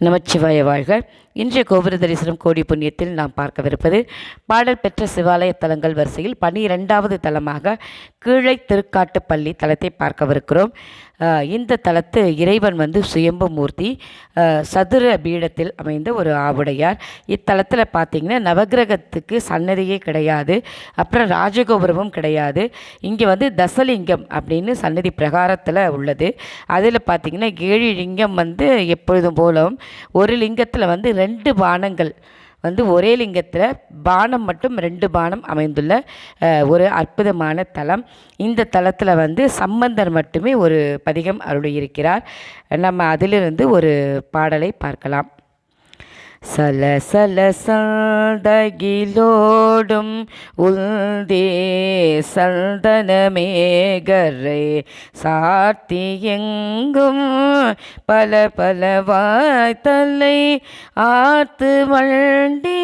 நமச்சிவாய வாழ்க. இன்றைய கோபுர தரிசனம் கோடி புண்ணியத்தில் நாம் பார்க்கவிருப்பது பாடல் பெற்ற சிவாலய தலங்கள் வரிசையில் 12வது தலமாக கீழை திருக்காட்டுப்பள்ளி தலத்தை பார்க்கவிருக்கிறோம். இந்த தலத்து இறைவன் சுயம்பு மூர்த்தி, சதுர பீடத்தில் அமைந்த ஒரு ஆவுடையார். இத்தலத்தில் பார்த்திங்கன்னா நவகிரகத்துக்கு சன்னதியே கிடையாது, அப்புறம் ராஜகோபுரமும் கிடையாது. இங்கே தசலிங்கம் அப்படின்னு சன்னதி பிரகாரத்தில் உள்ளது. அதில் பார்த்திங்கன்னா 7 லிங்கம் எப்பொழுதும் போலும் ஒரு லிங்கத்தில் 2 பானங்கள் ஒரே லிங்கத்தில் பானம் மட்டும் 2 பானம் அமைந்துள்ள ஒரு அற்புதமான தலம். இந்த தலத்தில் சம்பந்தர் மட்டுமே ஒரு பதிகம் அருளியிருக்கிறார். நம்ம அதிலிருந்து ஒரு பாடலை பார்க்கலாம். சல சல சந்தகிலோடும் உள்தே சந்தன மேகரை சார்த்தி எங்கும் பல பல வாய்த்தலை ஆத்து வண்டி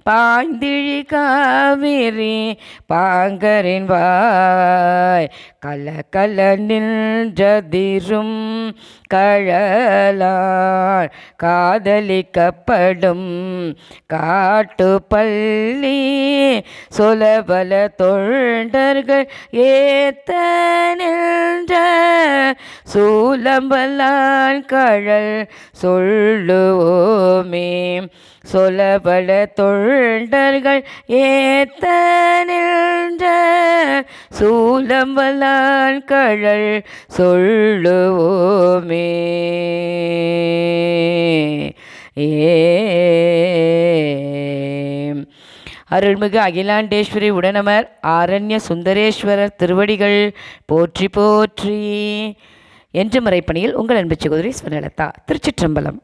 பாய்ந்திழி காவிரி பாங்கரின் வாய் கல கல நின்றதிரும் கழலார் காதலிக்கப்படும் காட்டு பள்ளி சொலபல தொண்டர்கள் ஏத்த நின்ற சூலம்பலான் கழல் சொல்லுவோமே. சொலபல தொண்டர்கள் ஏத்த நின்ற சூலம்பலான் கழல் சொல்லுவோமே. அருள்மிகு அகிலாண்டேஸ்வரி உடனமர் ஆரண்ய சுந்தரேஸ்வரர் திருவடிகள் போற்றி போற்றி. என்று மறைப்பணியில் உங்கள் அன்பு சகோதரி ஸ்வர்ணலதா. திருச்சிற்றம்பலம்.